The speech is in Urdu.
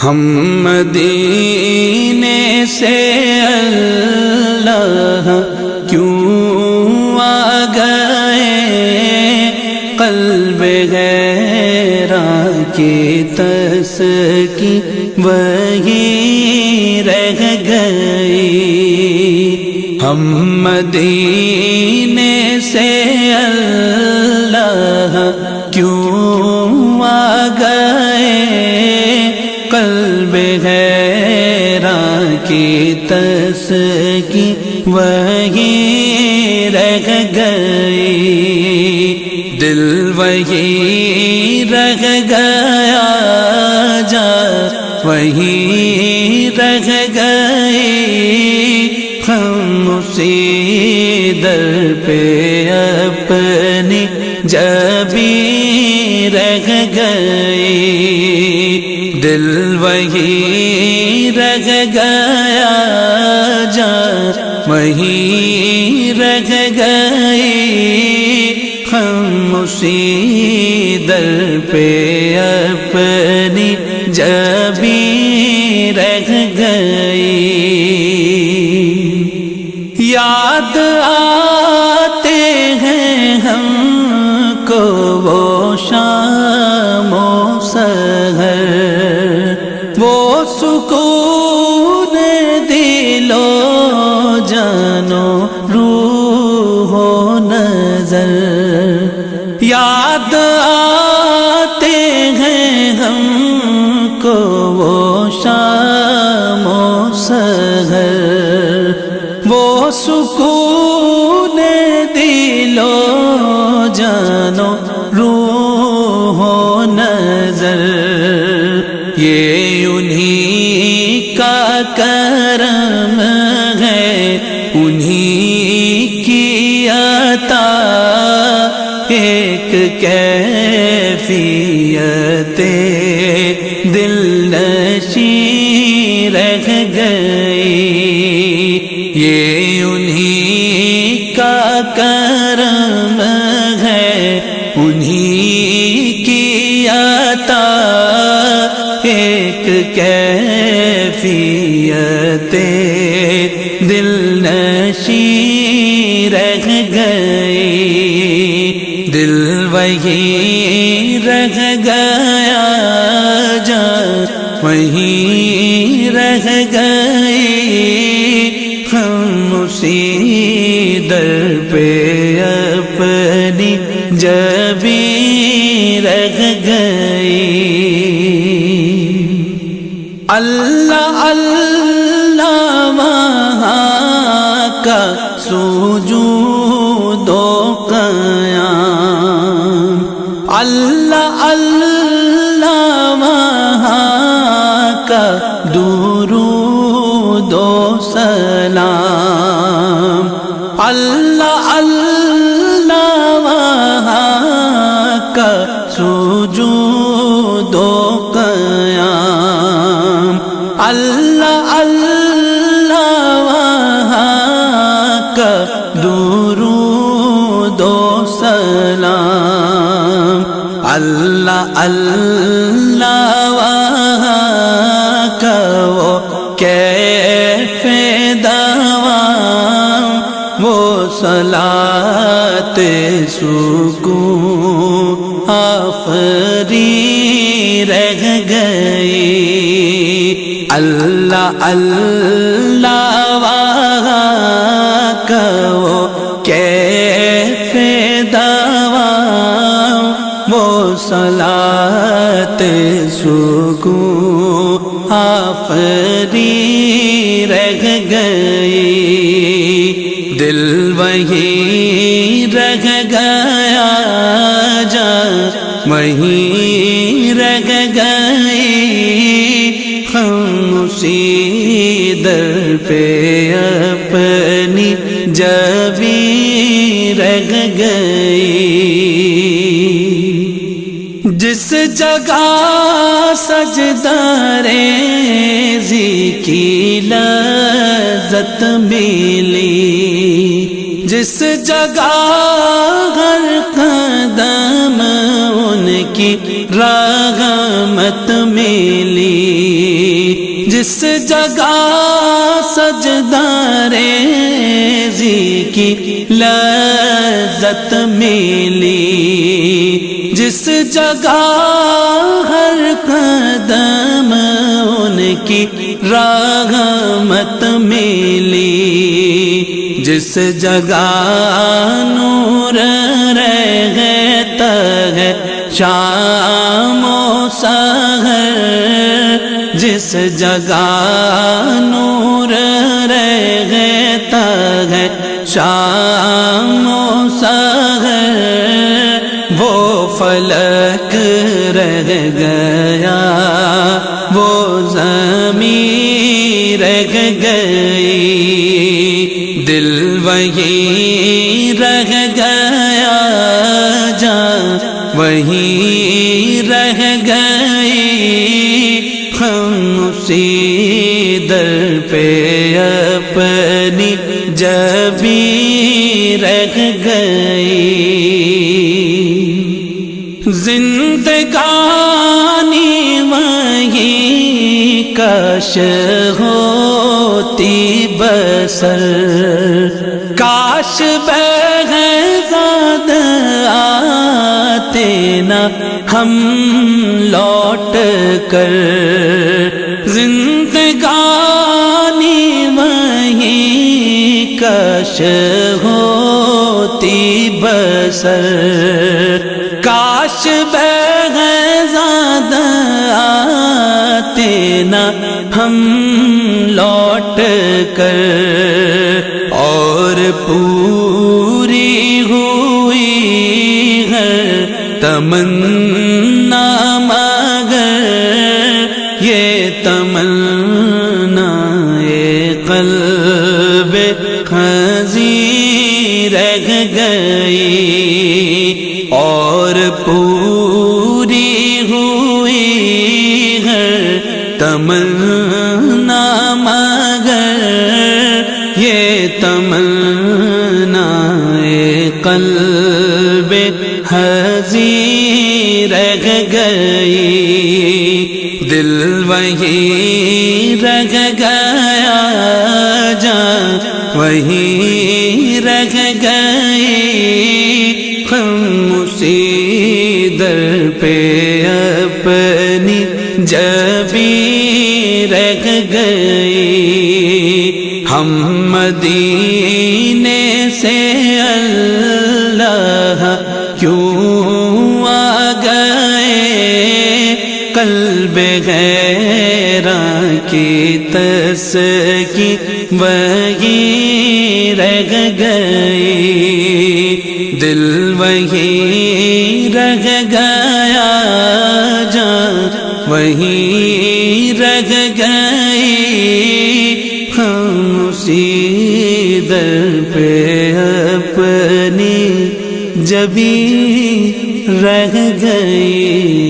ہم مدینے سے اللہ کیوں آ گئے، قلب غیراں کی تسکی وہی رہ گئی۔ ہم مدینے سے اللہ کیوں آ گئے، قلب غیراں کی تسکی وہی رہ گئی، دل وہی رہ گیا جا وہی رہ گئی، ہم اسی در پہ اپنی جبی رہ گئی، دل وہی رہ گیا جا وہی رہ گئی، ہم اسی در پہ اپنی جبی رہ گئی۔ یاد آتے ہیں ہم کو وہ شام و سحر، وہ سکون دل و جان و روح و نظر، یاد آتے ہیں ہم کو وہ شام و سحر، وہ سکون دل و جان و روح و نظر، یہ انہی کا کرم ہے، انہی کی عطا، ایک کیفیت دل نشیں رہ گئی، یہ انہی کا کرم ہے، انہی کی عطا، ایک کیفیت دل نشیں رہ گئی، دل وہی رہ گیا جا وہی رہ گئی، ہم اسی در پہ اپنی جبی رہ گئی۔ اللہ اللہ وہاں کا سجود و قیام، اللہ اللہ وہاں کا درود و سلام، اللہ اللہ وہاں کا سجود و قیام، اللہ اللہ وہاں کا درود و سلام، اللہ اللہ وہاں کا وہ کیف دوام، وہ صلاۃ سکون آفری رہ گئی، اللہ اللہ وہاں کا وہ کیف دوام، وہ صلاۃ سکون آفری رہ گئی، دل وہی رہ گیا جا وہی رہ گئی، ہم اسی در پہ اپنی جبی رہ گئی، جس جگہ سجدہ ریزی کی لذت ملی، جس جگہ ہر قدم ان کی رحمت ملی، جس جگہ سجدہ ریزی کی لذت ملی، جس جگہ ہر قدم ان کی رحمت ملی، جس جگہ نور رہتا ہے شام و سحر، جس جگہ نور رہتا ہے شام و سحر، وہ فلک رہ گیا، وہ زمین رہ گئی، دل وہیں رہ گیا، جان وہیں رہ گئی، ہم اسی در پہ اپنی جبیں رہ گئی، زندگانی وہیں کاش ہوتی بسر، کاش بہزاد آتے نہ ہم لوٹ کر، زندگانی وہیں کاش ہوتی بسر، کاش بہزاد آتے نہ ہم لوٹ کر، اور پوری ہوئی ہے تمنا مگر یہ تمنا قلب خزیں رہ گئی، اور پوری ہوئی ہے تمنا مگر یہ تمنا قلب حزین رہ گئی، دل وہیں رہ گیا، جان وہیں رہ گئی، ہم اسی در پہ اپنی جبیں رہ گئی، ہم مدینے سے اللہ کیوں آ گئے، قلب غیراں کی تسکی وہیں رہ گئی، دل وہیں رہ گیا، جان وہیں رہ گئی، ہم اسی در پہ اپنی جبیں رہ گئی۔